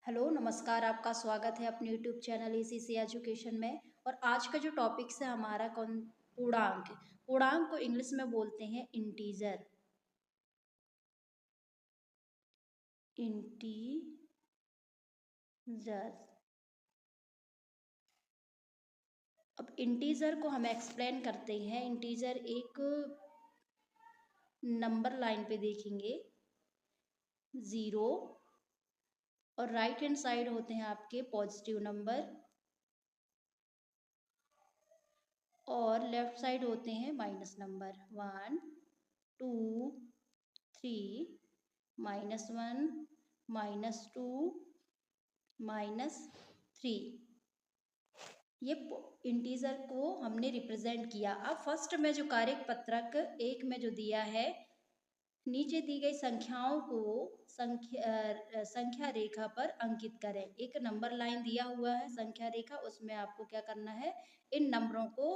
Hello नमस्कार, आपका स्वागत है अपने यूट्यूब चैनल एसीसी एजुकेशन में। और आज का जो टॉपिक है हमारा कौन पूर्णांक। पूर्णांक को इंग्लिश में बोलते हैं इंटीजर। इंटीजर। अब इंटीजर को हम एक्सप्लेन करते हैं। इंटीजर एक नंबर लाइन पे देखेंगे 0 और राइट हैंड साइड होते हैं आपके पॉजिटिव नंबर और लेफ्ट साइड होते हैं माइनस नंबर 1 2 3 -1 -2 -3। ये इंटीजर को हमने रिप्रेजेंट किया। अब फर्स्ट में जो कार्यपत्रक एक में जो दिया है, नीचे दी गई संख्याओं को संख्या रेखा पर अंकित करें। एक नंबर लाइन दिया हुआ है संख्या रेखा, उसमें आपको क्या करना है, इन नंबरों को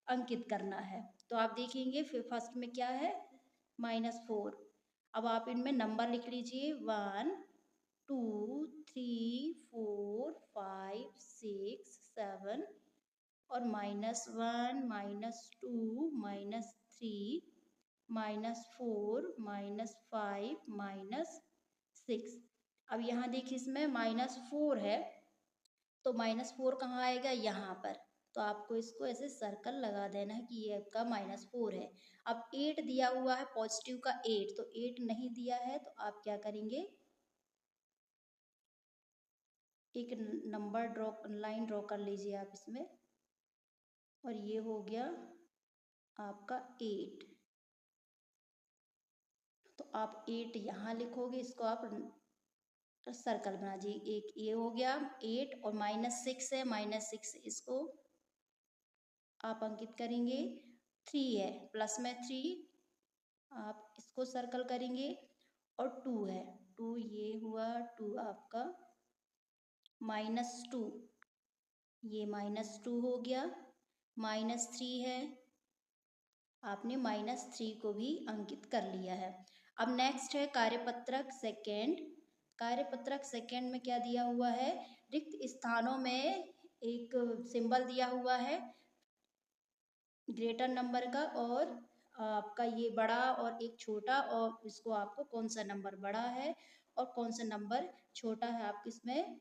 अंकित करना है। तो आप देखेंगे फिर फर्स्ट में क्या है, -4। अब आप इनमें नंबर लिख लीजिए 1 2 3 4 5 6 7 और -1 -2 -3 -4 -5 -6। अब यहाँ देखिए इसमें -4 है, तो -4 कहाँ आएगा, यहाँ पर। तो आपको इसको ऐसे सर्कल लगा देना है कि ये आपका -4 है। अब 8 दिया हुआ है पॉजिटिव का 8, तो 8 नहीं दिया है, तो आप क्या करेंगे, एक नंबर लाइन ड्रॉ कर लीजिए आप इसमें। और ये हो गया आपका 8। तो आप 8 यहाँ लिखोगे, इसको आप सर्कल बना दीजिए। एक ये हो गया 8 और -6 है, -6 इसको आप अंकित करेंगे। 3 है, प्लस में 3 आप इसको सर्कल करेंगे। और 2 है, 2 ये हुआ 2 आपका -2, ये -2 हो गया। -3 है, आपने -3 को भी अंकित कर लिया है। अब नेक्स्ट है कार्यपत्रक सेकेंड। कार्यपत्रक सेकेंड में क्या दिया हुआ है, रिक्त स्थानों में एक सिंबल दिया हुआ है ग्रेटर नंबर का, और आपका ये बड़ा और एक छोटा, और इसको आपको कौन सा नंबर बड़ा है और कौन सा नंबर छोटा है आप इसमें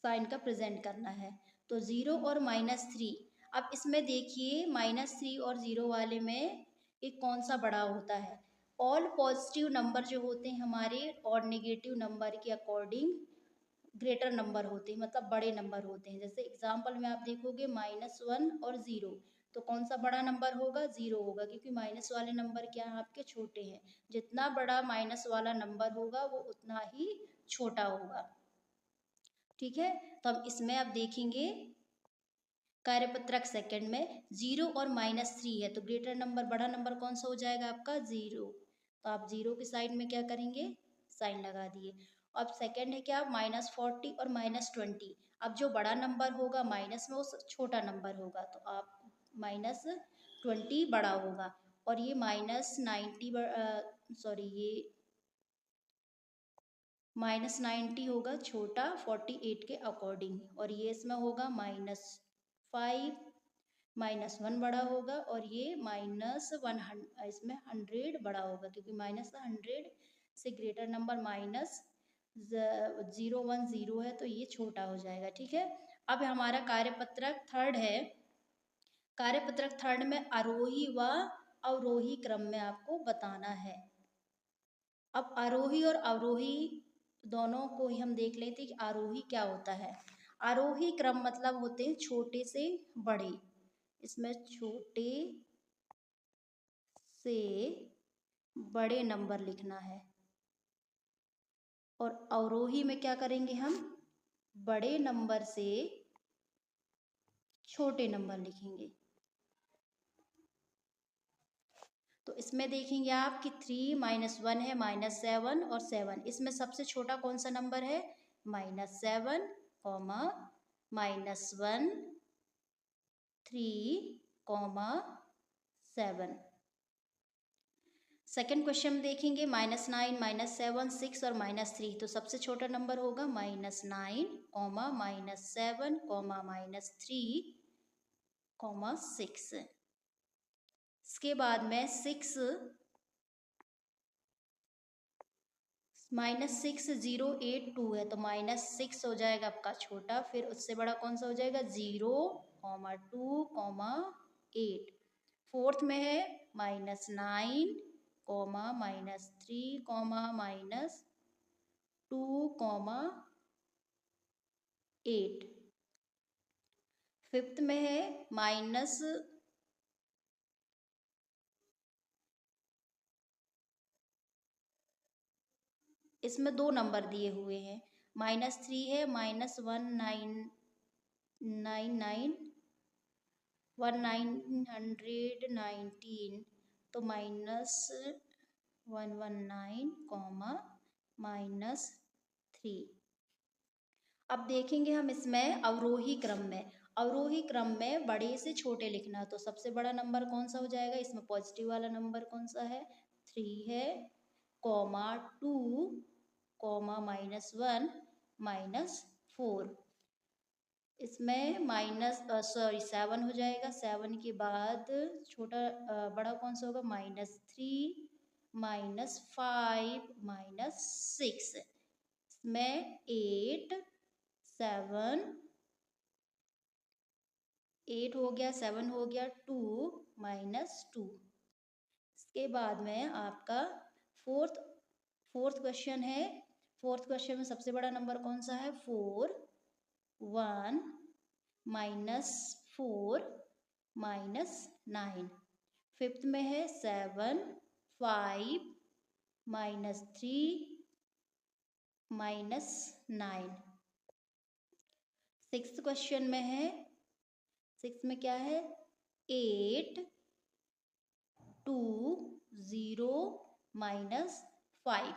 साइन का प्रेजेंट करना है। तो 0 और -3। अब इसमें देखिए -3 और 0 वाले में एक कौन सा बड़ा होता है। ऑल पॉजिटिव नंबर जो होते हैं हमारे और नेगेटिव नंबर के अकॉर्डिंग ग्रेटर नंबर होते हैं, मतलब बड़े नंबर होते हैं। जैसे एग्जाम्पल में आप देखोगे -1 और 0, तो कौन सा बड़ा नंबर होगा, 0 होगा, क्योंकि माइनस वाले नंबर क्या है आपके छोटे हैं। जितना बड़ा माइनस वाला नंबर होगा वो उतना ही छोटा होगा। ठीक है, तो अब इसमें आप देखेंगे कार्यपत्रक सेकंड में 0 और -3 है, तो ग्रेटर नंबर बड़ा नंबर कौन सा हो जाएगा आपका, 0। तो आप 0 की साइड में क्या करेंगे, साइन लगा दिए। अब सेकंड है क्या, -40 और -20। अब जो बड़ा नंबर होगा माइनस में वो छोटा नंबर होगा, तो आप -20 बड़ा होगा। और ये -90 सॉरी ये -90 होगा छोटा 48 के अकॉर्डिंग। और ये इसमें होगा -5 -1 बड़ा होगा, और ये -100 इसमें 100 बड़ा होगा, क्योंकि -100 से ग्रेटर नंबर -010 है, तो ये छोटा हो जाएगा। ठीक है, अब हमारा कार्यपत्रक थर्ड है। कार्यपत्रक थर्ड में आरोही व अवरोही क्रम में आपको बताना है। अब आरोही और अवरोही दोनों को ही हम देख लेते हैं कि आरोही क्या होता है। आरोही क्रम मतलब होते हैं छोटे से बड़े, इसमें छोटे से बड़े नंबर लिखना है। और अवरोही में क्या करेंगे हम, बड़े नंबर से छोटे नंबर लिखेंगे। तो इसमें देखेंगे आप कि 3 -1 है, -7 और 7। इसमें सबसे छोटा कौन सा नंबर है, -7, -1 3, 7। सेकेंड क्वेश्चन देखेंगे, -9, -7, 6 और -3। तो सबसे छोटा नंबर होगा -9, -7, -3, -6। इसके बाद में -6, 0, 8, 2 है, तो -6 हो जाएगा आपका छोटा। फिर उससे बड़ा कौन सा हो जाएगा? 0, 2, 8। फोर्थ में है -9, -3, -2, 8। फिफ्थ में है माइनस इसमें दो नंबर दिए हुए हैं, -3 है, -1999, 1919, तो -119, -3। अब देखेंगे हम इसमें अवरोही क्रम में। अवरोही क्रम में बड़े से छोटे लिखना, तो सबसे बड़ा नंबर कौन सा हो जाएगा? इसमें पॉजिटिव वाला नंबर कौन सा है? 3 है, -2, -1, -4। इसमें -7 हो जाएगा। 7 के बाद छोटा बड़ा कौन सा होगा? -3, -5, -6। इसमें 8 हो गया, 7 हो गया, 2, -2। इसके बाद में आपका फोर्थ फोर्थ क्वेश्चन है। फोर्थ क्वेश्चन में सबसे बड़ा नंबर कौन सा है? 4, 1, -4, -9। फिफ्थ में है 7, 5, -3, -9। सिक्स्थ क्वेश्चन में है, सिक्स में क्या है? 8, 2, 0, -5।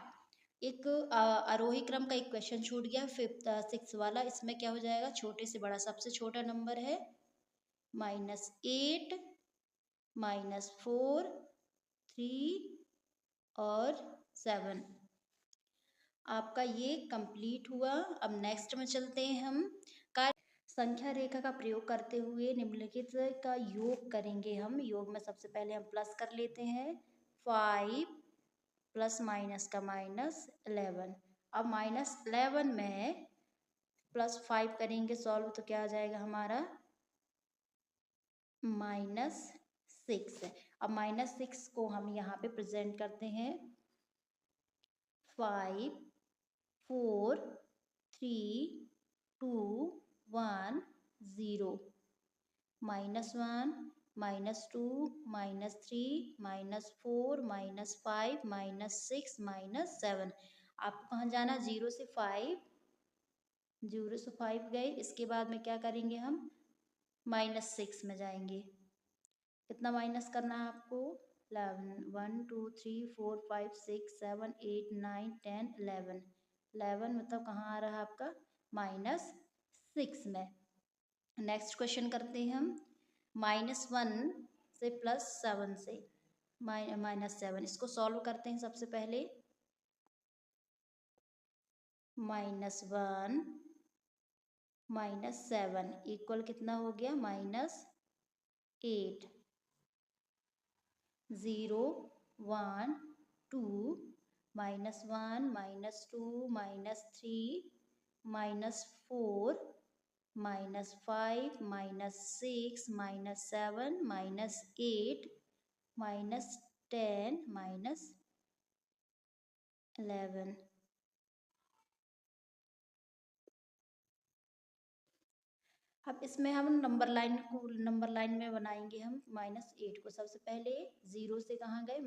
एक आरोही क्रम का एक क्वेश्चन छूट गया, फिफ्थ 6 वाला। इसमें क्या हो जाएगा? छोटे से बड़ा, सबसे छोटा नंबर है -8, -4, 3 और 7। आपका ये कंप्लीट हुआ। अब नेक्स्ट में चलते हैं हम। संख्या रेखा का प्रयोग करते हुए निम्नलिखित का योग करेंगे हम। योग में सबसे पहले हम प्लस कर लेते हैं। 5 प्लस माइनस का -11। अब -11 में +5 करेंगे सॉल्व, तो क्या आ जाएगा हमारा? -6। अब -6 को हम यहाँ पे प्रेजेंट करते हैं। 5, 4, 3, 2, 1, 0। -1, -2, -3, -4, -5, -6, -7। आपको कहाँ जाना? 0 से 5 गए। इसके बाद में क्या करेंगे हम? -6 में जाएंगे। कितना माइनस करना है आपको? 11, 1, 2, 3, 4, 5, 6, 7, 8, 9, 10, 11। 11 मतलब कहाँ आ रहा है आपका? -6 में। नेक्स्ट क्वेश्चन करते हैं हम। -1 से +7 से -7, इसको सॉल्व करते हैं सबसे पहले। -1 -7 इक्वल कितना हो गया? -8। 0, 1, 2, -1, -2, -3, -4, -5, -6, -7, -8, -10, -11। अब इसमें हम नंबर लाइन में बनाएंगे हम -8 को। सबसे पहले 0 से कहाँ गए?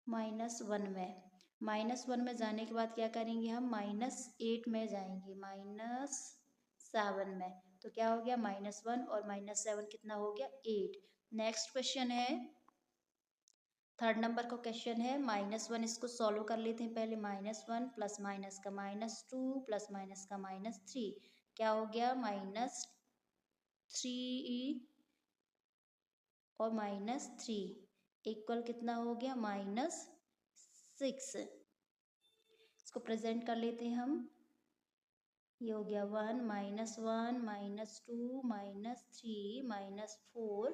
-1 में। -1 में जाने के बाद क्या करेंगे हम? -8 में जाएंगे, -7 में। तो क्या हो गया? -1 और -7 कितना हो गया? 8। नेक्स्ट क्वेश्चन है, थर्ड नंबर का क्वेश्चन है। -1 इसको सॉल्व कर लेते हैं पहले। -1 प्लस माइनस का -2 प्लस माइनस का -3, क्या हो गया? -3 और -3 इक्वल कितना हो गया, -6। इसको प्रेजेंट कर लेते हैं हम। ये हो गया 1 -1 -2 -3 -4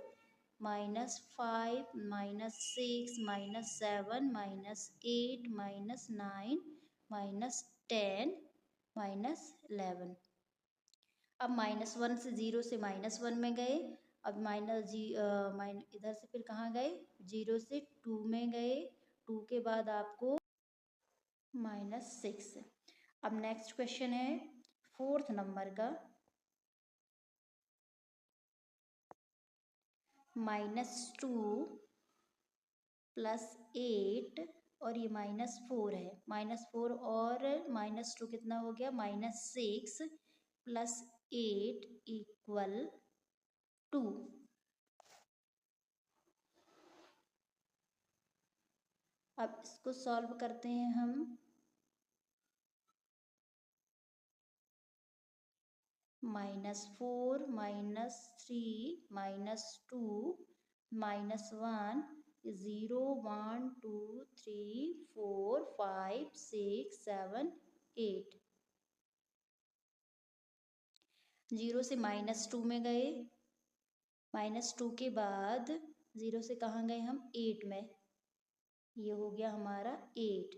-5 -6 -7 -8 -9 -10 -11। अब -1 से 0 से -1 में गए। अब इधर से फिर कहाँ गए, 0 से 2 में गए। 2 के बाद आपको -6। अब नेक्स्ट क्वेश्चन है 4th नंबर का, -2 + 8 और ये -4 है। -4 और -2 कितना हो गया, -6 + 8 = 2। अब इसको सॉल्व करते हैं हम। -4 -3 -2 -1 0 1 2 3 4 5 6 7 8। 0 से -2 में गए। -2 के बाद 0 से कहाँ गए हम, 8 में। ये हो गया हमारा 8।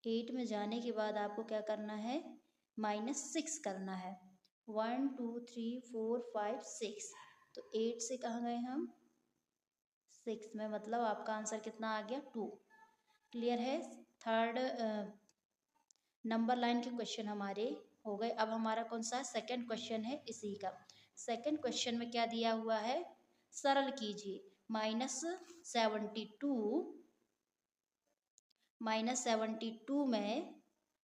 8 में जाने के बाद आपको क्या करना है, -6 करना है। 1 2 3 4 5 6। तो 8 से कहाँ गए हम, 6 में, मतलब आपका आंसर कितना आ गया, 2। क्लियर है। थर्ड नंबर लाइन के क्वेश्चन हमारे हो गए। अब हमारा कौन सा सेकंड क्वेश्चन है इसी का। सेकंड क्वेश्चन में क्या दिया हुआ है, सरल कीजिए। -72 में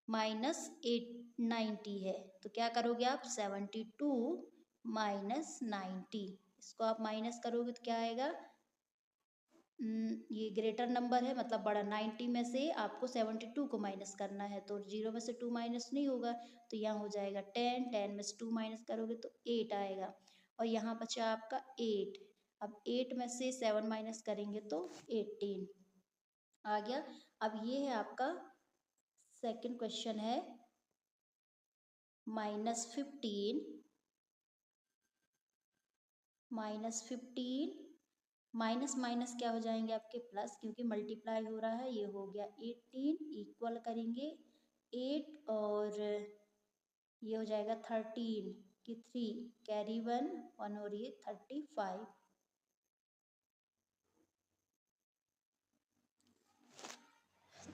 -890 है। तो क्या करोगे आप, 72 -90, इसको आप माइनस करोगे तो क्या आएगा, ये ग्रेटर नंबर है, मतलब बड़ा। 90 में से आपको 72 को माइनस करना है, तो 0 में से 2 माइनस नहीं होगा, तो यहाँ हो जाएगा 10। 10 में से 2 माइनस करोगे तो 8 आएगा। और यहाँ बचा आपका 8। अब 8 में से 7 माइनस करेंगे तो 18 आ गया। अब ये है आपका सेकंड क्वेश्चन है, -15 माइनस माइनस क्या हो जाएंगे आपके, प्लस, क्योंकि मल्टीप्लाई हो रहा है। ये हो गया 18 इक्वल करेंगे 8 और ये हो जाएगा 13 कि 3 कैरी 1 और ये 35।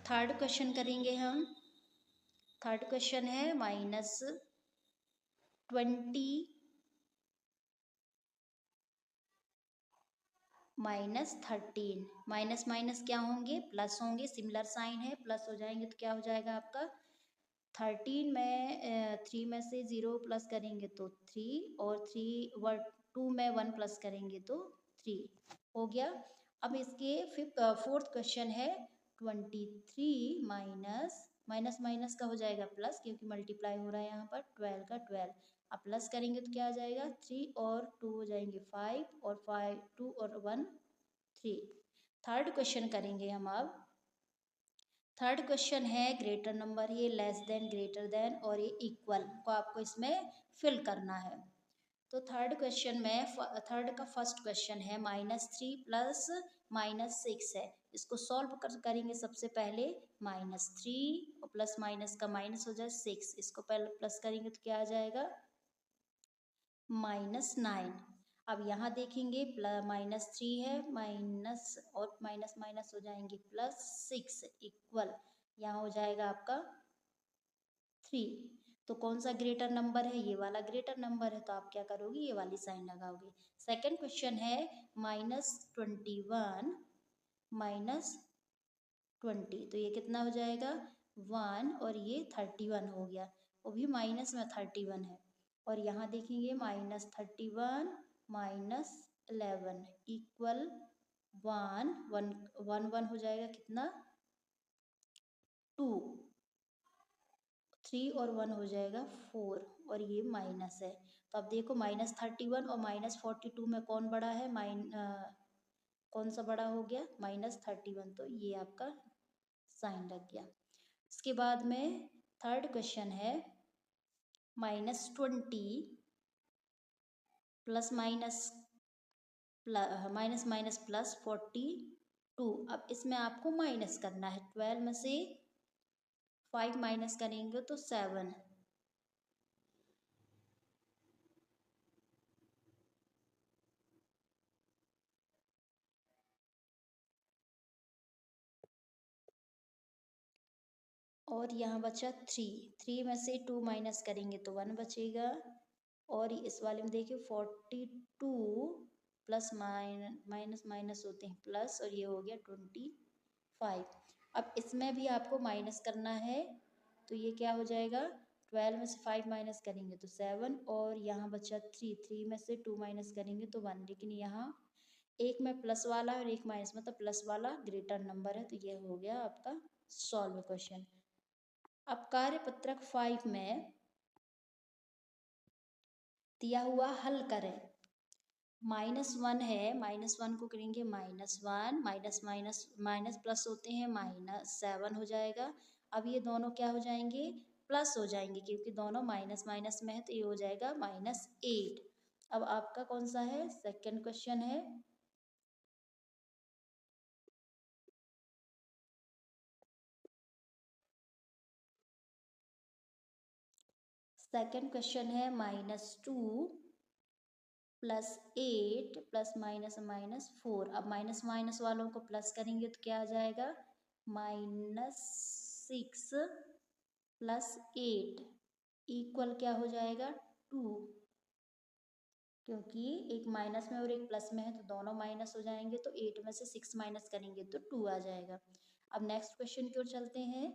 थर्ड क्वेश्चन करेंगे हम। थर्ड क्वेश्चन है -20 -13। माइनस माइनस क्या होंगे, प्लस होंगे, सिमिलर साइन है, प्लस हो जाएंगे तो क्या हो जाएगा आपका 13 में 3 में से 0 प्लस करेंगे तो 3 और 2 में 1 प्लस करेंगे तो 3 हो गया। अब इसके फोर्थ क्वेश्चन है 23 माइनस माइनस का हो जाएगा प्लस, क्योंकि मल्टीप्लाई हो रहा है यहाँ पर 12 का 12। अब प्लस करेंगे तो क्या आ जाएगा, 3 और 2 हो जाएंगे 5 और 5 2 और 1 3। थर्ड क्वेश्चन करेंगे हम अब। थर्ड क्वेश्चन है ग्रेटर नंबर, ये लेस देन, ग्रेटर देन और ये इक्वल को आपको इसमें फिल करना है। तो थर्ड क्वेश्चन में थर्ड का फर्स्ट क्वेश्चन है -3 + -6 है। इसको सॉल्व करेंगे सबसे पहले। -3 और प्लस माइनस का माइनस हो जाए 6, इसको पहले प्लस करेंगे तो क्या आ जाएगा, -9। अब यहाँ देखेंगे -3 है, माइनस और माइनस माइनस हो जाएंगे +6 इक्वल यहाँ हो जाएगा आपका 3। तो कौन सा ग्रेटर नंबर है, ये वाला ग्रेटर नंबर है, तो आप क्या करोगे, ये वाली साइन लगाओगे। सेकंड क्वेश्चन है -21 -20, तो ये कितना हो जाएगा 1 और ये 31 हो गया, वो भी माइनस में 31 है। और यहाँ देखेंगे -31 -11 इक्वल 1 1 1 हो जाएगा कितना 2, 3 और 1 हो जाएगा 4 और ये माइनस है। तो अब देखो -31 और -42 में कौन बड़ा है, कौन सा बड़ा हो गया, -31, तो ये आपका साइन लग गया। इसके बाद में थर्ड क्वेश्चन है -20 plus minus minus minus plus 42। अब इसमें आपको माइनस करना है, 12 में से 5 माइनस करेंगे तो 7। और यहाँ बचा 3 में से 2 माइनस करेंगे तो 1 बचेगा। और इस वाले में देखिए 42 प्लस माइनस माइनस होते हैं प्लस, और ये हो गया 25। अब इसमें भी आपको माइनस करना है, तो ये क्या हो जाएगा, 12 में से 5 माइनस करेंगे तो 7, और यहाँ बचा 3 में से 2 माइनस करेंगे तो 1। लेकिन यहाँ एक में प्लस वाला और एक माइनस, मतलब प्लस वाला ग्रेटर नंबर है, तो ये हो गया आपका सॉल्व क्वेश्चन। अब कार्यपत्रक 5 में दिया हुआ हल करें। -1 है, -1 को करेंगे -1, माइनस माइनस माइनस प्लस होते हैं -7 हो जाएगा। अब ये दोनों क्या हो जाएंगे, प्लस हो जाएंगे, क्योंकि दोनों माइनस माइनस में है, तो ये हो जाएगा -8। अब आपका कौन सा है, सेकंड क्वेश्चन है। सेकंड क्वेश्चन है -2 प्लस 8 प्लस माइनस माइनस 4। अब माइनस माइनस वालों को प्लस करेंगे तो क्या आ जाएगा, -6 प्लस 8 इक्वल क्या हो जाएगा, 2। क्योंकि एक माइनस में और एक प्लस में है, तो दोनों माइनस हो जाएंगे, तो 8 में से 6 माइनस करेंगे तो 2 आ जाएगा। अब नेक्स्ट क्वेश्चन की ओर चलते हैं।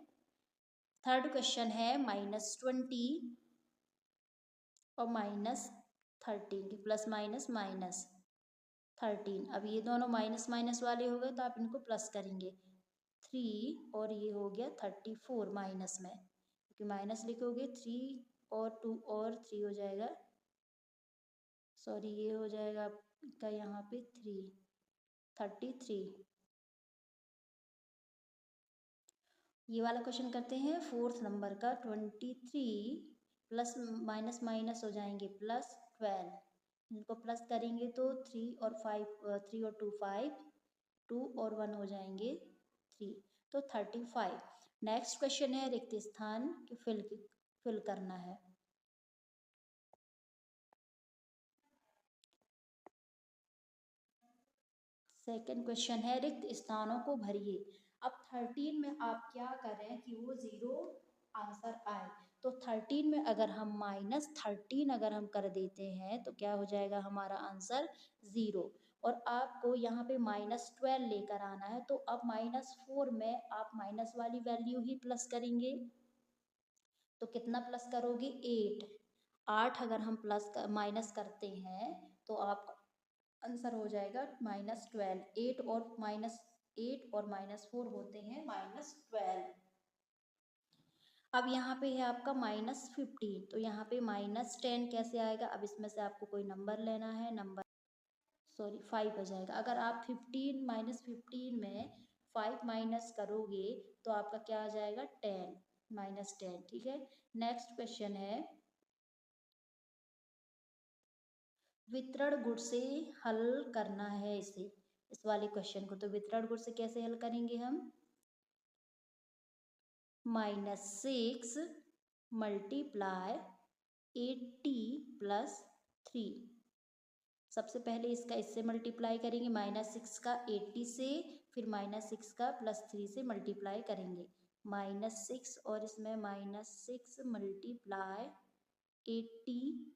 थर्ड क्वेश्चन है -20 और -13 की प्लस माइनस -13। अब ये दोनों माइनस माइनस वाले हो गए, तो आप इनको प्लस करेंगे 3, और ये हो गया 34 माइनस में, क्योंकि माइनस लिखोगे 3 और 2 और 3 हो जाएगा, सॉरी ये हो जाएगा आपका यहाँ पे 33। ये वाला क्वेश्चन करते हैं फोर्थ नंबर का। 23 प्लस माइनस माइनस हो जाएंगे +12, इनको प्लस करेंगे तो 3 और 2 5, 2 और 1 हो जाएंगे 3, तो 35। नेक्स्ट क्वेश्चन है रिक्त स्थान की फिल करना है। सेकंड क्वेश्चन है रिक्त स्थानों को भरिए। अब 13 में आप क्या करें कि वो 0 आंसर आए, तो 13 में अगर हम -13 अगर हम कर देते हैं तो क्या हो जाएगा हमारा आंसर 0। और आपको यहाँ पे -12 लेकर आना है, तो अब -4 में आप माइनस वाली वैल्यू ही प्लस करेंगे, तो कितना प्लस करोगे, 8। 8 अगर हम प्लस माइनस करते हैं तो आप आंसर हो जाएगा -12। 8 और -4 होते हैं -12। अब यहाँ पे है आपका -15, तो यहाँ पे -10 कैसे आएगा। अब इसमें से आपको कोई नंबर लेना है, नंबर 5 आ जाएगा। अगर आप 15 में 5 माइनस करोगे तो आपका क्या आ जाएगा, 10 ठीक है। नेक्स्ट क्वेश्चन है वितरण गुण से हल करना है इस वाले क्वेश्चन को। तो वितरण गुण से कैसे हल करेंगे हम, -6 मल्टीप्लाई 80 प्लस 3। सबसे पहले इसका इससे मल्टीप्लाई करेंगे, -6 का 80 से, फिर -6 का +3 से मल्टीप्लाई करेंगे। -6 और इसमें -6 मल्टीप्लाई 80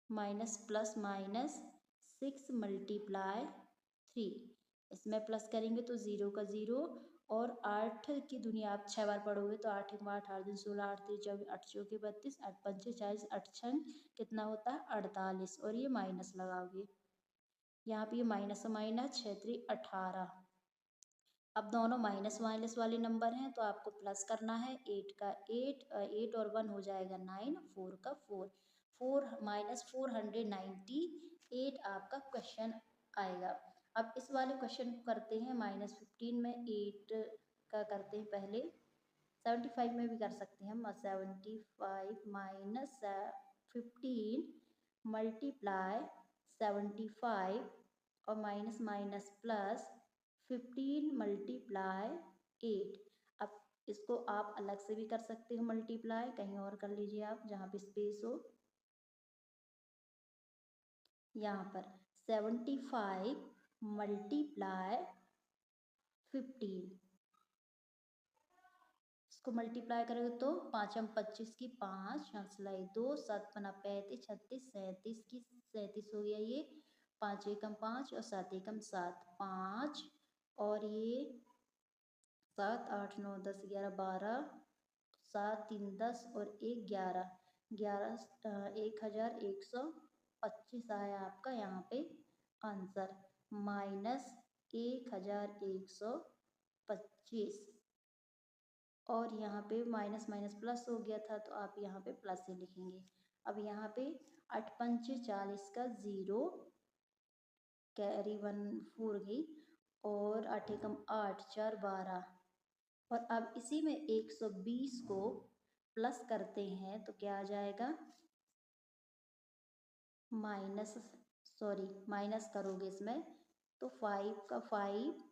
माइनस प्लस -6 मल्टीप्लाई 3। इसमें प्लस करेंगे तो 0 का 0, और 8 की दुनिया आप 6 बार पढ़ोगे तो 8 1 8 8 2 16 8 3 24 8 4 32 8 5 40 8 6 कितना होता है 48, और ये माइनस लगाओगे यहाँ पे, ये माइनस माइनस 6 3 18। अब दोनों माइनस माइनस वाले नंबर हैं, तो आपको प्लस करना है, 8 का 8 और 1 हो जाएगा 9, 4 का 4, 4 -498 आपका क्वेश्चन आएगा। अब इस वाले क्वेश्चन को करते हैं -15 में 8 का करते हैं पहले। 75 में भी कर सकते हैं हम। 75 माइनस 15 मल्टीप्लाई 75 और माइनस माइनस प्लस 15 मल्टीप्लाई 8। अब इसको आप अलग से भी कर सकते हो मल्टीप्लाई, कहीं और कर लीजिए आप जहाँ पे स्पेस हो। यहाँ पर 75 मल्टीप्लाई 15, इसको मल्टीप्लाई करोगे तो 5 25 की 5, 2, 7 35, 36, 37 की 37 हो गया ये। 5 एकम 5 और 7 एकम 7, 5 और ये 7 8 9 10 11 12, 7 3 10 और 1 11, 1125 आया आपका यहाँ पे आंसर, माइनस 1125। और यहाँ पे माइनस माइनस प्लस हो गया था तो आप यहाँ पे प्लस ही लिखेंगे। अब यहाँ पे 8 पंचे 40 का 0, कैरी 1 4 गई, और 8 एकम 8 4 12। और अब इसी में 120 को प्लस करते हैं तो क्या आ जाएगा, माइनस करोगे इसमें तो 5 का 5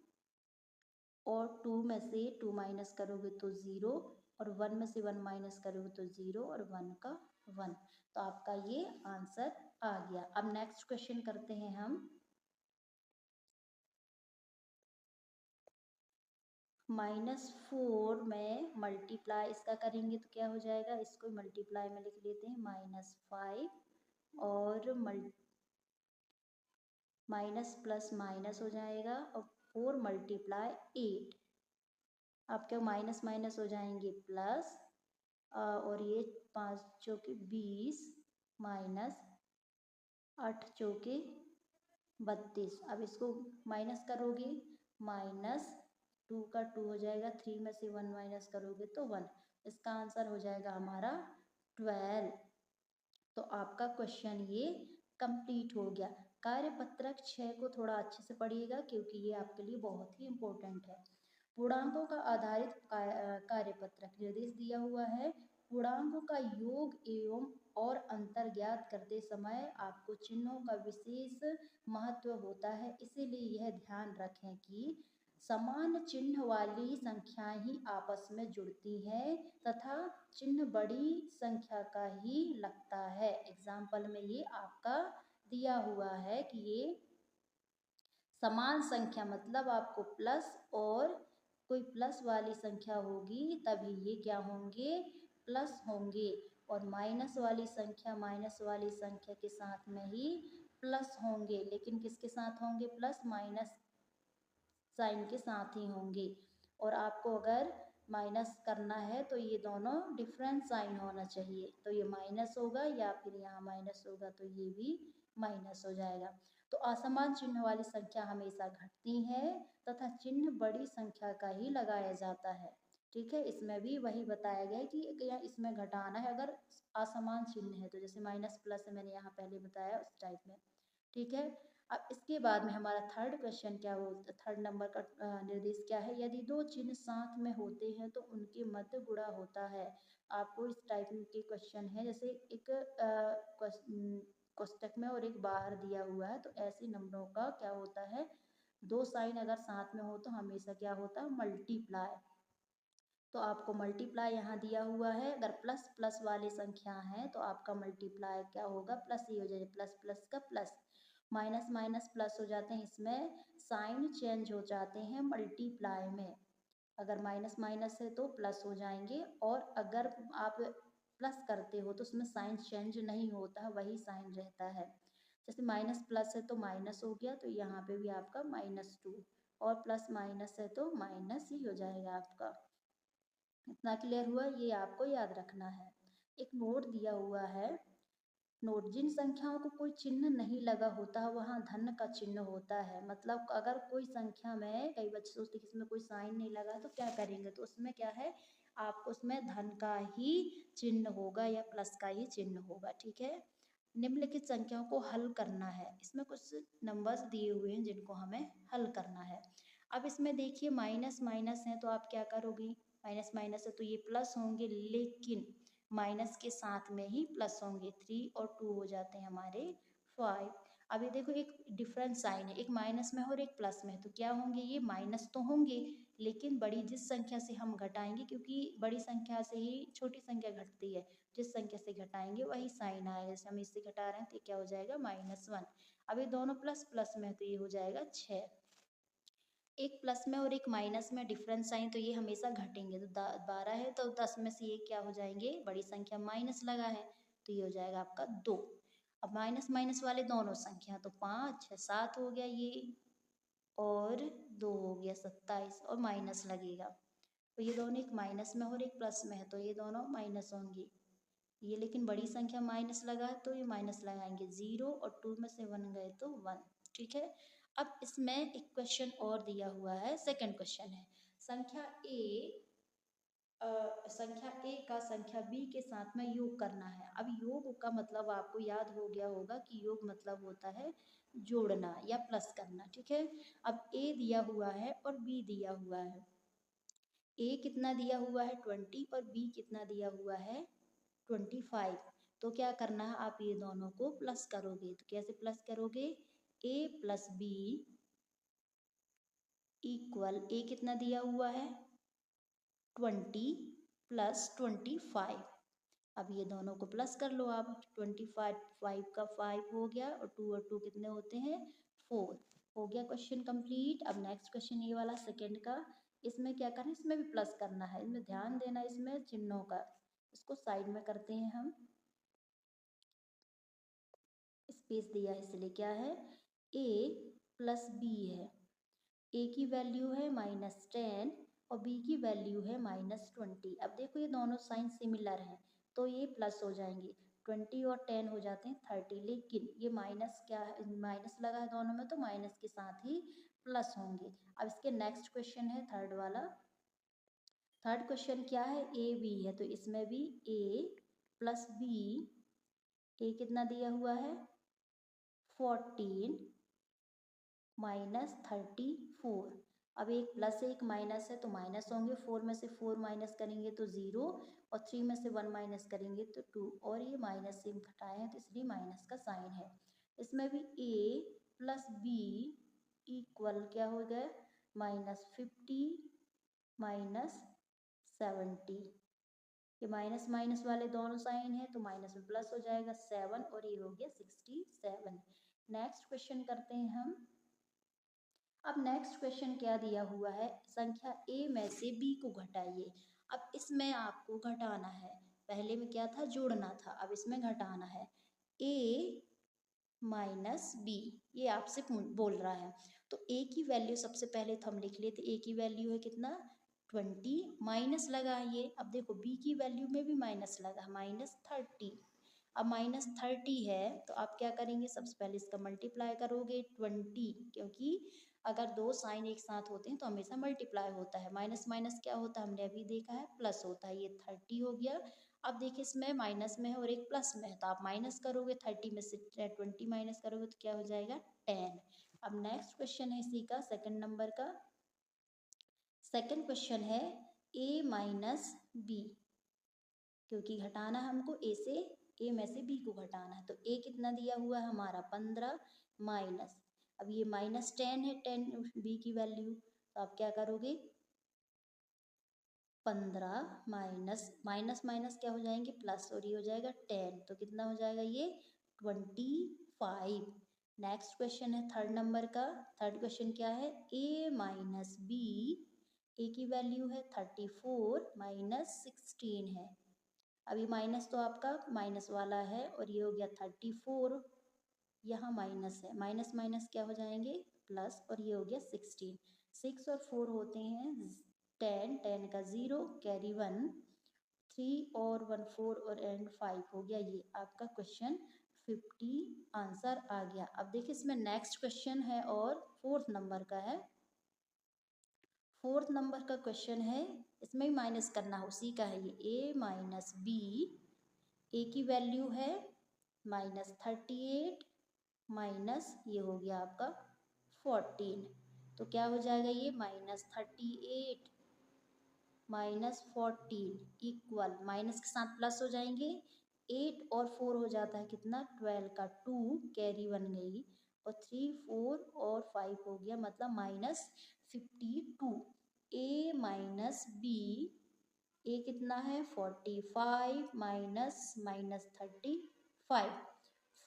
और 2 में से 2 माइनस करोगे तो 0, और 1 में से 1 माइनस करोगे तो 0, और 1 का 1। तो आपका ये आंसर आ गया। अब नेक्स्ट क्वेश्चन करते हैं हम। -4 में मल्टीप्लाई इसका करेंगे तो क्या हो जाएगा, इसको मल्टीप्लाई में लिख लेते हैं -5 और माइनस प्लस माइनस हो जाएगा, और 4 मल्टीप्लाई 8, आपके माइनस माइनस हो जाएंगे प्लस, और ये 5 चौके 20 माइनस 8 चौके 32। अब इसको माइनस करोगे, -2 का 2 हो जाएगा, 3 में से 1 माइनस करोगे तो 1। इसका आंसर हो जाएगा हमारा 12। तो आपका क्वेश्चन ये कंप्लीट हो गया। कार्यपत्रक 6 को थोड़ा अच्छे से पढ़िएगा क्योंकि ये आपके लिए बहुत ही इम्पोर्टेंट है। पूर्णांकों का आधारित कार्यपत्रक निर्देश दिया हुआ है। पूर्णांकों का योग एवं और अंतर ज्ञात करते समय आपको चिन्हों का विशेष महत्व होता है, इसीलिए यह ध्यान रखें कि समान चिन्ह वाली संख्याएं ही आपस में जुड़ती हैं तथा चिन्ह बड़ी संख्या का ही लगता है। एग्जाम्पल में ये आपका दिया हुआ है कि ये समान संख्या मतलब आपको प्लस और कोई प्लस वाली संख्या होगी तभी ये क्या होंगे, प्लस होंगे, और माइनस वाली संख्या माइनस वाली संख्या के साथ में ही प्लस होंगे, लेकिन किसके साथ होंगे प्लस, माइनस साइन के साथ ही होंगे। और आपको अगर माइनस करना है तो ये दोनों डिफरेंट साइन होना चाहिए, तो ये माइनस होगा या फिर यहाँ माइनस होगा तो ये भी माइनस हो जाएगा। तो असमान चिन्ह वाली संख्या हमेशा घटती है तथा चिन्ह बड़ी संख्या का ही लगाया जाता है। ठीक है, इसमें भी वही बताया गया है कि इसमें घटाना है अगर असमान चिन्ह है तो, जैसे माइनस प्लस मैंने यहाँ पहले बताया उस टाइप में। ठीक है, अब इसके बाद में हमारा थर्ड क्वेश्चन क्या हो, थर्ड नंबर का निर्देश क्या है, यदि दो चिन्ह साथ में होते हैं तो उनके मध्य गुणा होता है। आपको इस टाइप के क्वेश्चन है, जैसे एक कोष्टक में और एक बाहर दिया हुआ है, तो ऐसे नंबरों का क्या होता है, दो साइन अगर साथ में हो तो हमेशा क्या होता है, मल्टीप्लाई। तो आपको मल्टीप्लाई यहाँ दिया हुआ है, अगर प्लस प्लस वाली संख्या है तो आपका मल्टीप्लाई क्या होगा, प्लस ही हो जाएगा, प्लस प्लस का प्लस, माइनस माइनस प्लस हो जाते हैं, इसमें साइन चेंज हो जाते हैं मल्टीप्लाई में। अगर माइनस माइनस है तो प्लस हो जाएंगे, और अगर आप प्लस करते हो तो उसमें साइन चेंज नहीं होता, वही साइन रहता है। जैसे माइनस प्लस है तो माइनस हो गया, तो यहाँ पे भी आपका -2, और प्लस माइनस है तो माइनस ही हो जाएगा आपका। इतना क्लियर हुआ, ये आपको याद रखना है। एक नोट दिया हुआ है, नोट, जिन संख्याओं को कोई चिन्ह नहीं लगा होता वहाँ धन का चिन्ह होता है। मतलब अगर कोई संख्या में, कई बच्चे सोचते कि इसमें कोई साइन नहीं लगा तो क्या करेंगे, तो उसमें क्या है, आपको उसमें धन का ही चिन्ह होगा या प्लस का ही चिन्ह होगा। ठीक है, निम्नलिखित संख्याओं को हल करना है। इसमें कुछ नंबर्स दिए हुए हैं जिनको हमें हल करना है। अब इसमें देखिए माइनस माइनस है तो आप क्या करोगी, माइनस माइनस है तो ये प्लस होंगे, लेकिन माइनस के साथ में ही प्लस होंगे। 3 और 2 हो जाते हैं हमारे 5। अब ये देखो एक डिफरेंट साइन है, एक माइनस में है और एक प्लस में है, तो क्या होंगे, ये माइनस तो होंगे, लेकिन बड़ी जिस संख्या से हम घटाएंगे, क्योंकि बड़ी संख्या से ही छोटी संख्या घटती है, जिस संख्या से घटाएंगे वही साइन आएगा। जैसे हम इससे घटा रहे हैं तो क्या हो जाएगा, -1। अब ये दोनों प्लस प्लस में है तो ये हो जाएगा 6। एक प्लस में और एक माइनस में डिफरेंस साइन, तो ये हमेशा घटेंगे। तो 12 है तो 10 में से ये क्या हो जाएंगे, बड़ी संख्या माइनस लगा है तो ये हो जाएगा आपका 2। अब माइनस माइनस वाले दोनों संख्या, तो 5 6 7 हो गया ये, और 2 हो गया 27, और माइनस लगेगा। तो ये दोनों एक माइनस में और एक प्लस में है तो ये दोनों माइनस होंगे। ये लेकिन बड़ी संख्या माइनस लगा है तो ये माइनस लगाएंगे। 0 और 2 में से 1 गए तो 1। ठीक है। अब इसमें एक क्वेश्चन और दिया हुआ है, सेकंड क्वेश्चन है, संख्या ए संख्या ए का संख्या बी के साथ में योग करना है। अब योग का मतलब आपको याद हो गया होगा कि योग मतलब होता है जोड़ना या प्लस करना। ठीक है। अब ए दिया हुआ है और बी दिया हुआ है। ए कितना दिया हुआ है 20 और बी कितना दिया हुआ है 25। तो क्या करना है, आप ये दोनों को प्लस करोगे। तो कैसे प्लस करोगे, ए प्लस बी इक्वल, ए कितना दिया हुआ है 20 प्लस 25। अब ये दोनों को प्लस कर लो आप। 25 5 का 5 हो गया, और 2 और 2 कितने होते हैं 4। हो गया क्वेश्चन कंप्लीट। अब नेक्स्ट क्वेश्चन ये वाला सेकंड का, इसमें क्या करना है, इसमें भी प्लस करना है। इसमें ध्यान देना, इसमें चिन्हों का, इसको साइड में करते हैं हम, स्पेस दिया है इसलिए। क्या है, ए प्लस बी है, ए की वैल्यू है -10 और बी की वैल्यू है -20। अब देखो ये दोनों साइन सिमिलर हैं तो ये प्लस हो जाएंगे। 20 और 10 हो जाते हैं 30, लेकिन ये माइनस क्या है, माइनस लगा है दोनों में तो माइनस के साथ ही प्लस होंगे। अब इसके नेक्स्ट क्वेश्चन है थर्ड वाला। थर्ड क्वेश्चन क्या है, ए बी है, तो इसमें भी ए प्लस बी, ए कितना दिया हुआ है 14 -34। अब एक प्लस है एक माइनस है तो माइनस होंगे। 4 में से 4 माइनस करेंगे तो 0, और 3 में से 1 माइनस करेंगे तो 2, और ये माइनस से घटाए हैं तो इसलिए माइनस का साइन है। इसमें भी a प्लस बी इक्वल क्या हो गया -50 -70। ये माइनस माइनस वाले दोनों साइन है तो माइनस में प्लस हो जाएगा 7, और ये हो गया 67। नेक्स्ट क्वेश्चन करते हैं हम। अब नेक्स्ट क्वेश्चन क्या दिया हुआ है, संख्या ए में से बी को घटाइए। अब इसमें आपको घटाना है, पहले में क्या था जोड़ना था, अब इसमें घटाना है। ए माइनस बी, ये आपसे बोल रहा है। तो ए की वैल्यू सबसे पहले तो हम लिख लेते, ए की वैल्यू है कितना 20, माइनस लगा ये। अब देखो बी की वैल्यू में भी माइनस लगा, -30। अब -30 है तो आप क्या करेंगे, सबसे पहले इसका मल्टीप्लाई करोगे 20, क्योंकि अगर दो साइन एक साथ होते हैं तो हमेशा मल्टीप्लाई होता है। माइनस माइनस क्या होता है, हमने अभी देखा है प्लस होता है। ये 30 हो गया। अब देखिए इसमें माइनस में है और एक प्लस में है तो आप माइनस करोगे, 30 में से 20 माइनस करोगे तो क्या हो जाएगा 10। अब नेक्स्ट क्वेश्चन है इसी का सेकंड नंबर का। सेकंड क्वेश्चन है a माइनस बी, क्योंकि घटाना हमको ए से, ए में से बी को घटाना है। तो ए कितना दिया हुआ है हमारा 15 माइनस, अब ये -10 है, 10 बी की वैल्यू, तो आप क्या करोगे 15 माइनस माइनस माइनस क्या हो जाएंगे प्लस, और ये हो जाएगा 10, तो कितना हो जाएगा ये 25। नेक्स्ट क्वेश्चन है थर्ड नंबर का। थर्ड क्वेश्चन क्या है, ए माइनस बी, ए की वैल्यू है 34 -16 है। अभी माइनस तो आपका माइनस वाला है और ये हो गया 34, यहाँ माइनस है, माइनस माइनस क्या हो जाएंगे प्लस, और ये हो गया 16। 6 और 4 होते हैं 10, 10 का 0 कैरी 1, 3 और 1 4 और एंड 5 हो गया। ये आपका क्वेश्चन 50 आंसर आ गया। अब देखिए इसमें नेक्स्ट क्वेश्चन है और फोर्थ नंबर का है। फोर्थ नंबर का क्वेश्चन है, इसमें भी माइनस करना है, उसी का है ये। ए माइनस बी, ए की वैल्यू है -38 माइनस ये हो गया आपका 14। तो क्या हो जाएगा ये -38 -14 इक्वल, माइनस के साथ प्लस हो जाएंगे, 8 और 4 हो जाता है कितना 12 का 2 कैरी बन गई, और 3 4 और 5 हो गया मतलब -52। ए माइनस बी, ए कितना है 45 minus -35,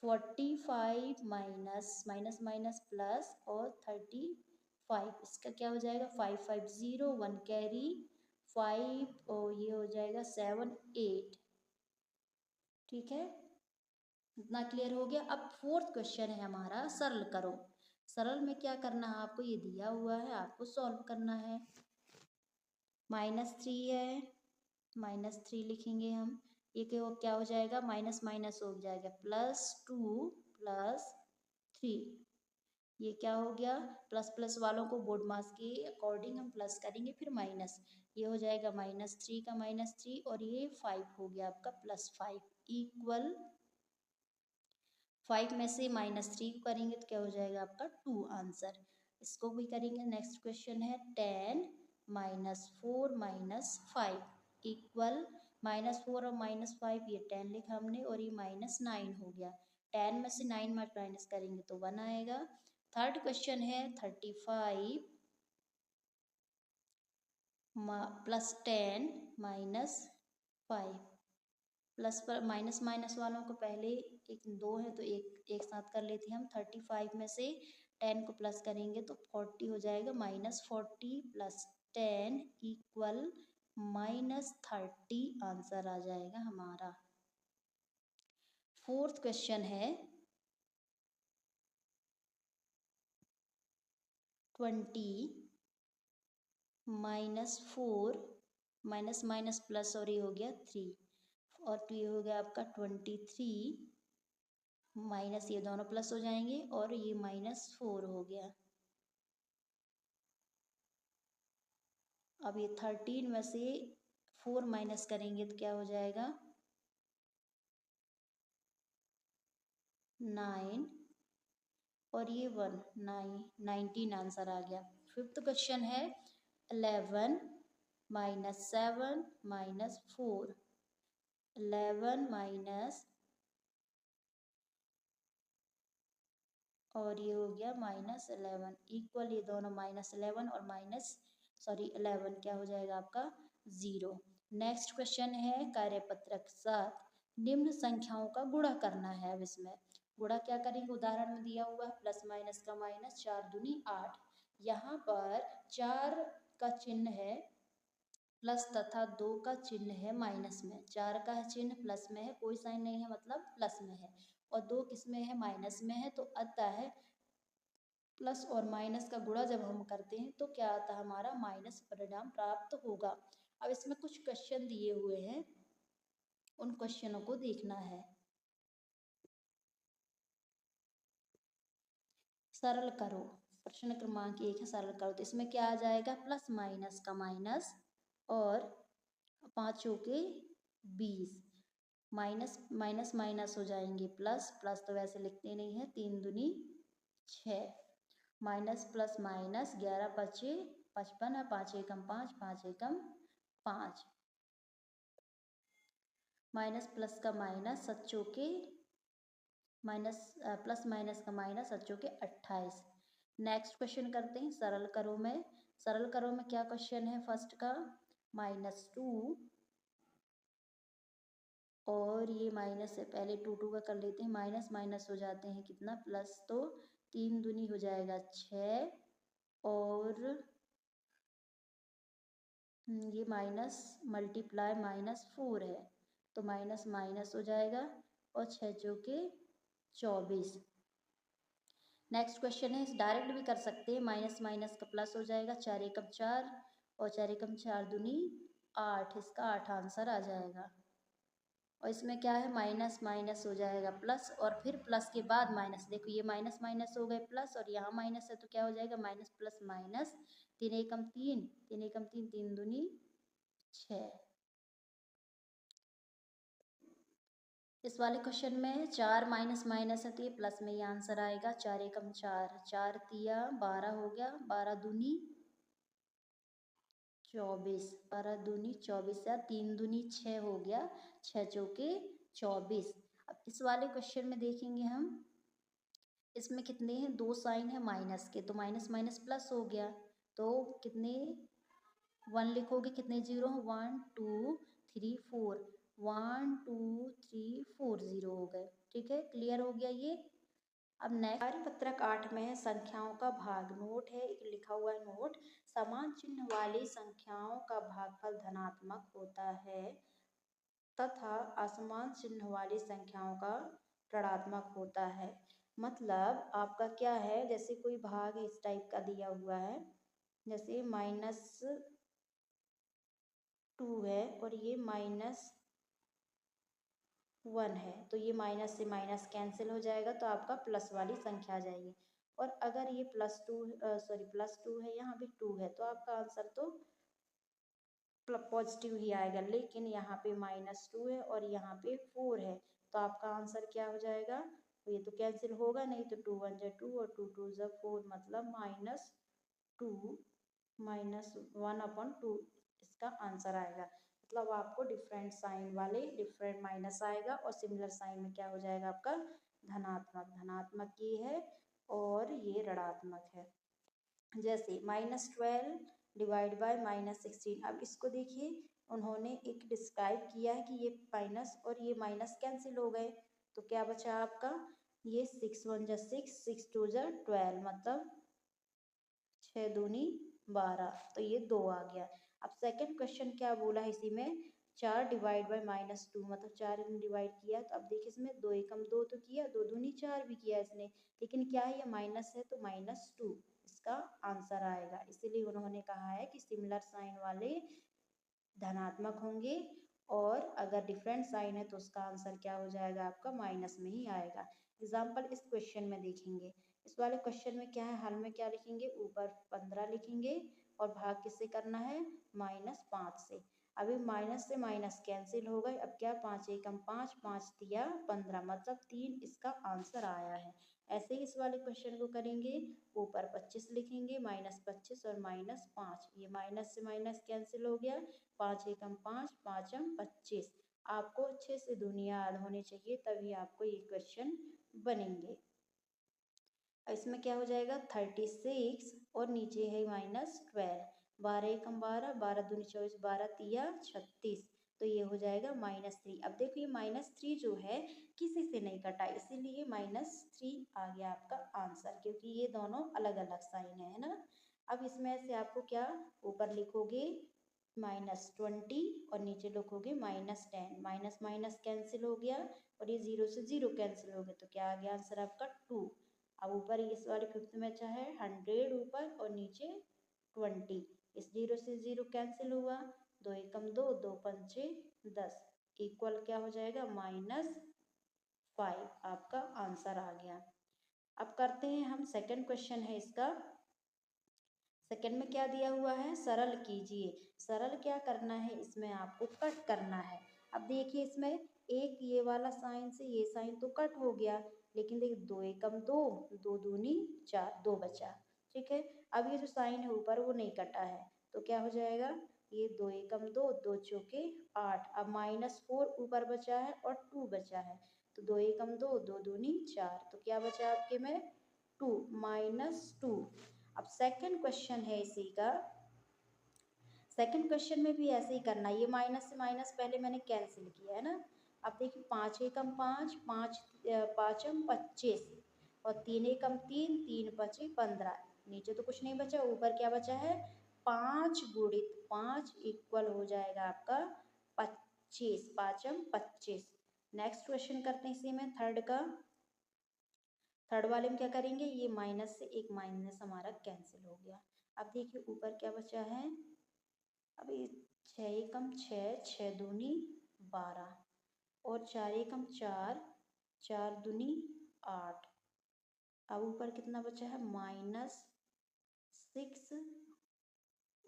45 minus minus minus plus और 35, इसका क्या हो जाएगा 550 1 कैरी 5 और ये हो जाएगा 7 8। ठीक है, इतना क्लियर हो गया। अब फोर्थ क्वेश्चन है हमारा सरल करो। सरल में क्या करना है आपको, ये दिया हुआ है आपको सॉल्व करना है। -3 है, -3 लिखेंगे हम, ये क्या हो जाएगा माइनस माइनस हो जाएगा +2 +3, ये क्या हो गया प्लस प्लस वालों को बोर्ड मास के अकॉर्डिंग हम प्लस करेंगे फिर माइनस, ये हो जाएगा -3 का -3 और ये 5 हो गया आपका +5 इक्वल, 5 में से -3 करेंगे तो क्या हो जाएगा आपका 2 आंसर। इसको भी करेंगे। नेक्स्ट क्वेश्चन है 10 -4 -5 इक्वल, -4 और -5 ये 10 लिखा हमने और ये -9 हो गया, 10 में से 9 माइनस करेंगे तो 1 आएगा। थर्ड क्वेश्चन है 35 +10 -5, प्लस पर माइनस माइनस वालों को पहले एक 2 है तो एक साथ कर लेते हैं हम। 35 में से 10 को प्लस करेंगे तो 40 हो जाएगा, -40 + 10 इक्वल -30 आंसर आ जाएगा हमारा। फोर्थ क्वेश्चन है 20 -4 माइनस माइनस प्लस और ये हो गया 3 और तो ये हो गया आपका 23 माइनस ये दोनों प्लस हो जाएंगे और ये -4 हो गया। अब ये 13 में से 4 माइनस करेंगे तो क्या हो जाएगा 9 और ये 1 9 19 आंसर आ गया। फिफ्थ क्वेश्चन है 11 -7 -4, 11 माइनस और ये हो गया -11 इक्वल, ये दोनों -11 और -11 क्या हो जाएगा आपका 0। नेक्स्ट क्वेश्चन है कार्यपत्रक 7, निम्न संख्याओं का गुणा करना है। अब इसमें गुणा क्या करेंगे, उदाहरण में दिया हुआ है प्लस माइनस का माइनस, 4 दूनी 8, यहाँ पर 4 का चिन्ह है प्लस तथा 2 का चिन्ह है माइनस में, 4 का चिन्ह प्लस में है, कोई साइन नहीं है मतलब प्लस में है, और 2 किस में है माइनस में है, तो अतः प्लस और माइनस का गुणा जब हम करते हैं तो क्या आता है हमारा माइनस परिणाम प्राप्त होगा। अब इसमें कुछ क्वेश्चन दिए हुए हैं, उन क्वेश्चनों को देखना है। सरल करो, प्रश्न क्रमांक 1 है सरल करो, तो इसमें क्या आ जाएगा प्लस माइनस का माइनस और 5 के 20, माइनस माइनस माइनस हो जाएंगे प्लस, प्लस तो वैसे लिखते नहीं है, 3 दूनी 6, माइनस प्लस माइनस 11 पचे 55 है, 5 एकम 5 5 एकम 5, माइनस प्लस का माइनस 7 चौके माइनस प्लस माइनस का माइनस 7 चौके 28। नेक्स्ट क्वेश्चन करते हैं सरल करो में। सरल करो में क्या क्वेश्चन है फर्स्ट का -2 और ये माइनस है, पहले 2 2 का कर लेते हैं, माइनस माइनस हो जाते हैं कितना प्लस, तो 3 दूनी हो जाएगा 6 और ये माइनस मल्टीप्लाई -4 है तो माइनस माइनस हो जाएगा और 6 चौके 24। नेक्स्ट क्वेश्चन है, डायरेक्ट भी कर सकते हैं, माइनस माइनस का प्लस हो जाएगा, 4 एकम 4 और 4 एकम 4 दूनी 8, इसका 8 आंसर आ जाएगा। और इसमें क्या है माइनस माइनस हो जाएगा प्लस और फिर प्लस के बाद माइनस, देखो ये माइनस माइनस हो गए प्लस और यहाँ माइनस है तो क्या हो जाएगा माइनस प्लस माइनस, 3 एकम 3 3 एकम 3 3 दूनी 6। इस वाले क्वेश्चन में 4 माइनस माइनस है तो ये प्लस में ही आंसर आएगा। 4 एकम 4, 4 तिया 12 हो गया, 12 दूनी 24, 12 दूनी 24 या 3 दूनी 6 हो गया, 6 चौके 24। अब इस वाले क्वेश्चन में देखेंगे हम, इसमें कितने हैं, दो साइन है माइनस के, तो माइनस माइनस प्लस हो गया, तो कितने 1 लिखोगे, कितने जीरो, 1 2 3 4, 1 2 3 4 जीरो हो गए। ठीक है, क्लियर हो गया ये। अब नेक्स्ट कार्यपत्रक 8 में है संख्याओं का भाग। नोट है, एक लिखा हुआ है नोट, समान चिन्ह वाली संख्याओं का भागफल धनात्मक होता है तथा असमान चिन्ह वाली संख्याओं का ऋणात्मक होता है। मतलब आपका क्या है, जैसे कोई भाग इस टाइप का दिया हुआ है, जैसे -2 है और ये -1 है, तो ये माइनस से माइनस कैंसिल हो जाएगा, तो आपका प्लस वाली संख्या आ जाएगी। और अगर ये +2 है, यहाँ भी 2 है, तो आपका आंसर तो पॉजिटिव ही आएगा। लेकिन यहाँ पे -2 है और यहाँ पे 4 है, तो आपका आंसर क्या हो जाएगा, तो ये तो कैंसिल होगा नहीं, तो 2 1 जा 2 और 2 2 जा 4, मतलब -2 -1/2 इसका आंसर आएगा। मतलब आपको डिफरेंट साइन वाले डिफरेंट माइनस आएगा और सिमिलर साइन में क्या हो जाएगा आपका धनात्मक। धनात्मक ये है और ये ऋणात्मक है। जैसे -12 डिवाइड बाय -16। अब इसको देखिए, उन्होंने एक डिस्क्राइब किया है कि ये माइनस और ये माइनस कैंसिल हो गए, तो क्या बचा आपका, ये 6 1 जा 6, 6 2 जा 12, मतलब 6 दूनी 12, तो ये 2 आ गया। अब सेकंड क्वेश्चन क्या बोला है इसी में, 4 डिवाइड बाय -2, मतलब 4 में डिवाइड किया, तो अब देखिए इसमें 2 एकम 2 तो किया, 2 दूनी 4 भी किया इसने, लेकिन क्या है, ये माइनस है, तो -2 इसका आंसर आएगा। इसीलिए उन्होंने कहा है कि सिमिलर साइन वाले धनात्मक होंगे, और अगर डिफरेंट साइन है तो उसका आंसर क्या हो जाएगा आपका, माइनस में ही आएगा। एग्जाम्पल इस क्वेश्चन में देखेंगे, इस वाले क्वेश्चन में क्या है, हल में क्या लिखेंगे, ऊपर 15 लिखेंगे और भाग किससे करना है, -5 से। अभी माइनस से माइनस कैंसिल हो गए, अब क्या, 5 एकम 5, 5 तिया 15, मतलब 3 इसका आंसर आया है। ऐसे ही इस वाले क्वेश्चन को करेंगे, ऊपर 25 लिखेंगे, -25 और -5, ये माइनस से माइनस कैंसिल हो गया, 5 एकम 5, 5m 25। आपको अच्छे से दुनिया याद होनी चाहिए, तभी आपको ये क्वेश्चन बनेंगे। इसमें क्या हो जाएगा, 36 और नीचे है -12, 12 एकम 12, 12 दूनी 24, 12 तिया 36, तो ये हो जाएगा -3। अब देखो ये -3 जो है किसी से नहीं कटा, इसीलिए -3 आ गया आपका आंसर, क्योंकि ये दोनों अलग अलग साइन है ना। अब इसमें से आपको क्या, ऊपर लिखोगे -20 और नीचे लिखोगे -10, माइनस माइनस कैंसिल हो गया और ये 0 से 0 कैंसिल हो गया, तो क्या आ गया आंसर आपका 2। अब ऊपर इस वाले फिफ्थ में अच्छा है 100 ऊपर और नीचे 20, इस 0 से 0 कैंसिल हुआ, 2 एकम 2, 2 पंचे 10, इक्वल क्या हो जाएगा, -5, आपका आंसर आ गया। अब करते हैं हम सेकंड क्वेश्चन है इसका। सेकंड में क्या दिया हुआ है, सरल कीजिए। सरल क्या करना है, इसमें आपको कट करना है। अब देखिए इसमें एक ये वाला साइन से ये साइन तो कट हो गया, लेकिन देखिए 2 एकम 2, 2 दूनी 4, 2 बचा। ठीक है, अब ये जो साइन है ऊपर वो नहीं कटा है, तो क्या हो जाएगा, ये 2 एकम 2, 2 चौके 8, अब -4 ऊपर बचा है और 2 बचा है, तो 2 एकम 2, 2 दूनी 4, तो क्या बचा आपके में 2, -2। अब सेकंड क्वेश्चन है इसी का, सेकंड क्वेश्चन में भी ऐसे ही करना, ये माइनस से माइनस पहले मैंने कैंसिल किया है ना। अब देखिए 5 एकम 5, 5 5m 25 और 3 एकम 3, 3 पचे 15, नीचे तो कुछ नहीं बचा, ऊपर क्या बचा है, 5 गुणित 5 इक्वल हो जाएगा आपका 25, 5m 25। नेक्स्ट क्वेश्चन करते हैं इसी में थर्ड का। थर्ड वाले में क्या करेंगे, ये माइनस से एक माइनस हमारा कैंसिल हो गया। अब देखिए ऊपर क्या बचा है, अभी 6 एकम 6, 6 दूनी 12 और 4 एकम 4, 4 दूनी 8, अब ऊपर कितना बचा है, -6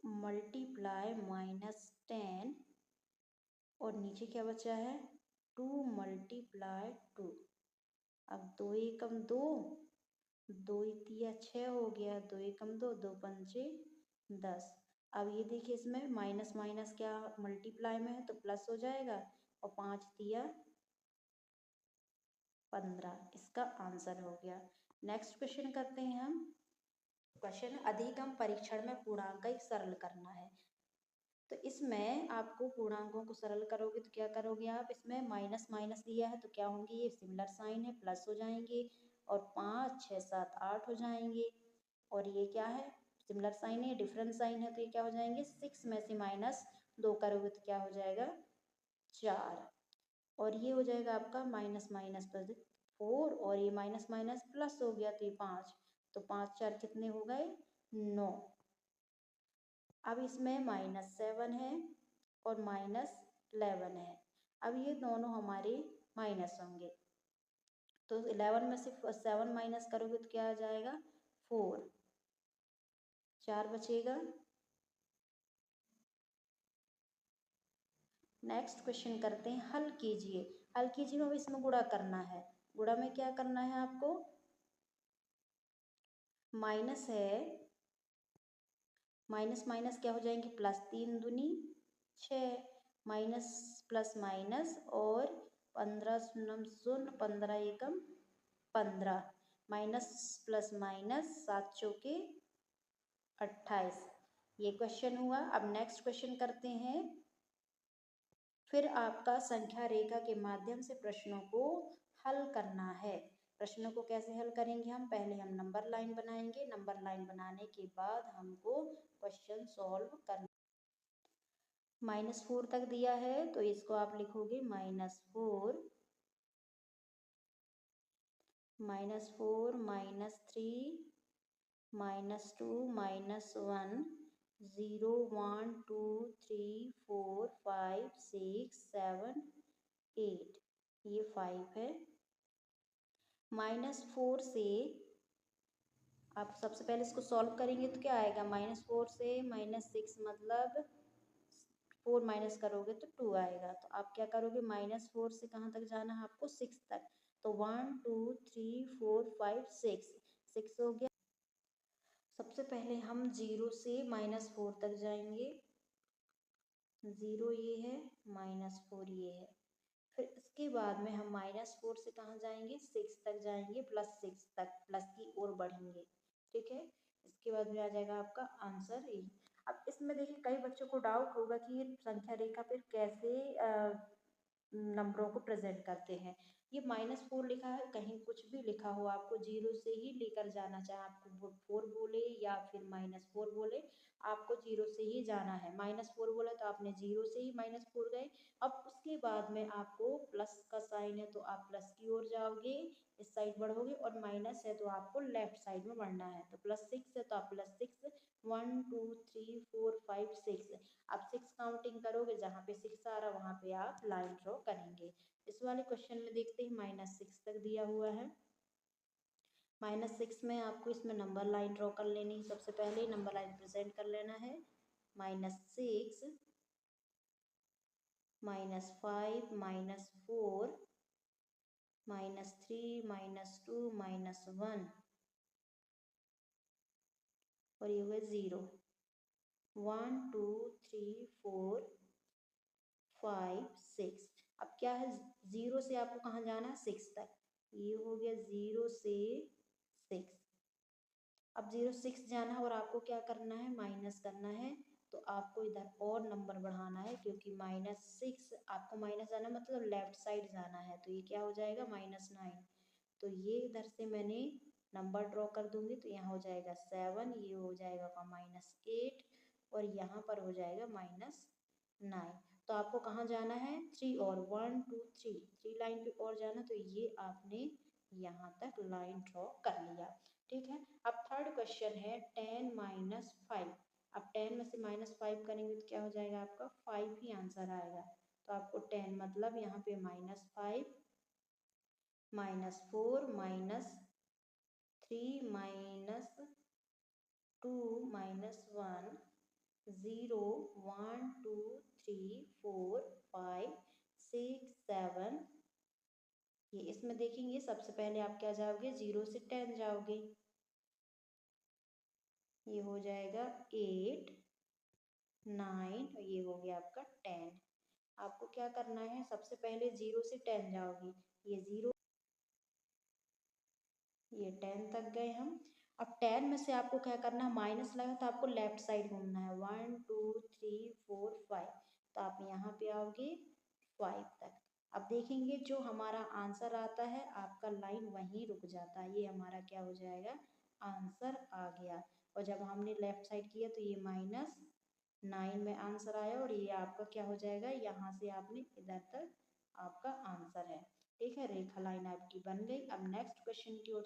मल्टीप्लाई -10 और नीचे क्या बचा है 2 मल्टीप्लाई 2। अब 2 एकम 2, 2 तिया 6 हो गया, 2 एकम 2, 2 पंचे 10। अब ये देखिए इसमें माइनस माइनस क्या मल्टीप्लाई में है तो प्लस हो जाएगा, और 5 तिया 15, इसका आंसर हो गया। नेक्स्ट क्वेश्चन करते हैं हम। क्वेश्चन अधिगम परीक्षण में पूर्णांक एक सरल करना है। तो इसमें आपको पूर्णांकों को सरल करोगे तो क्या करोगे आप, इसमें माइनस माइनस दिया है तो क्या होंगे, ये सिमिलर साइन है प्लस हो जाएंगे, और 5 6 7 8 हो जाएंगे, और ये क्या है सिमिलर साइन है डिफरेंट साइन है तो ये क्या हो जाएंगे, 6 में से माइनस 2 करोगे तो क्या हो जाएगा 4, और ये हो जाएगा आपका माइनस माइनस प्लस 4, और ये माइनस माइनस प्लस हो गया तो ये 5, तो 5 4 कितने हो गए 9। अब इसमें -7 है और -11 है। अब ये दोनों हमारे माइनस होंगे, तो 11 में से 7 माइनस करोगे तो क्या आ जाएगा 4, 4 बचेगा। नेक्स्ट क्वेश्चन करते हैं, हल कीजिए। हल कीजिए में इसमें गुणा करना है। गुणा में क्या करना है आपको, माइनस है, माइनस माइनस क्या हो जाएंगे प्लस 3 दूनी 6, माइनस प्लस माइनस, और 15 शून्य शून्य 15 एकम 15, माइनस प्लस माइनस 7 चौके 28। ये क्वेश्चन हुआ। अब नेक्स्ट क्वेश्चन करते हैं। फिर आपका संख्या रेखा के माध्यम से प्रश्नों को हल करना है। प्रश्नों को कैसे हल करेंगे हम, पहले हम नंबर लाइन बनाएंगे, नंबर लाइन बनाने के बाद हमको क्वेश्चन सॉल्व करना। -4 तक दिया है तो इसको आप लिखोगे -4, -4, -3, -2, -1, 0 1 2 3 4 5 6 7 8, ये 5 है। -4 से आप सबसे पहले इसको सॉल्व करेंगे तो क्या आएगा, -4 से -6 मतलब 4 माइनस करोगे तो 2 आएगा। तो आप क्या करोगे, -4 से कहाँ तक जाना है आपको 6 तक, तो 1 2 3 4 5 6, 6 हो गया। सबसे पहले हम 0 से -4 तक जाएंगे, 0 ये है, -4 ये है। फिर इसके बाद में हम -4 से कहाँ जाएंगे 6 तक जाएंगे, +6 तक, प्लस की ओर बढ़ेंगे, ठीक है। इसके बाद में आ जाएगा आपका आंसर ए। अब इसमें देखिए कई बच्चों को डाउट होगा कि ये संख्या रेखा फिर कैसे नंबरों को प्रेजेंट करते हैं। ये -4 लिखा है, कहीं कुछ भी लिखा हो आपको 0 से ही लेकर जाना, चाहे आपको 4 बोले या फिर -4 बोले, आपको 0 से ही जाना है। -4 बोला तो आपने 0 से ही -4 गए। अब उसके बाद में आपको प्लस का साइन है तो आप प्लस की ओर जाओगे, इस साइड बढ़ोगे, और माइनस है तो आपको लेफ्ट साइड में बढ़ना है। तो +6 है तो आप +6, 1 2 3 4 5 6, आप 6 काउंटिंग करोगे, जहाँ पे 6 आ रहा वहाँ पे आप लाइन ड्रॉ करेंगे। इस वाले क्वेश्चन में देखते हैं -6 तक दिया हुआ है। -6 में आपको इसमें नंबर लाइन ड्रॉ कर लेनी है। सबसे पहले नंबर लाइन प्रेजेंट कर लेना है, -6, -5, -4, -3, -2, -1, और ये हुए 0, 1 2 3 4 5 6। अब क्या है, 0 से आपको कहाँ जाना है 6 तक, ये हो गया 0 से 6। अब 0 6 जाना है और आपको क्या करना है, माइनस करना है, तो आपको इधर और नंबर बढ़ाना है, क्योंकि -6 आपको माइनस जाना मतलब लेफ्ट साइड जाना है, तो ये क्या हो जाएगा -9। तो ये इधर से मैंने नंबर ड्रॉ कर दूंगी, तो यहाँ हो जाएगा 7, ये हो जाएगा -8, और यहाँ पर हो जाएगा -9। तो आपको कहाँ जाना है 3 और 1 2 3 लाइन पे और जाना, तो ये आपने यहाँ तक लाइन ड्रॉ कर लिया, ठीक है। अब थर्ड क्वेश्चन है 10 -5। अब 10 में से -5 करेंगे तो क्या हो जाएगा आपका 5 ही आंसर आएगा। तो आपको 10 मतलब यहाँ पे -5, -4, -3, -2, -1, 0 1 2 3 4 5 6 7 ये इसमें देखेंगे सबसे पहले आप क्या जाओगे, 0 से 10 जाओगे, ये हो जाएगा 8 9 और ये हो गया आपका 10। आपको क्या करना है, सबसे पहले 0 से 10 जाओगे, ये 0, ये 10 तक गए हम। अब 10 में से आपको क्या करना है, माइनस लगा तो आपको लेफ्ट साइड घूमना है, 1 2 3 4 5, तो आप यहाँ पे आओगे 5 तक। अब देखेंगे जो हमारा आंसर आता है आपका लाइन वहीं रुक जाता है, ये हमारा क्या हो जाएगा, आंसर आ गया। और जब हमने लेफ्ट साइड किया तो ये -9 में आंसर आया और ये आपका क्या हो जाएगा, यहाँ से आपने इधर तक आपका आंसर है। ठीक है, रेखा लाइन आपकी बन गई। अब नेक्स्ट क्वेश्चन की ओर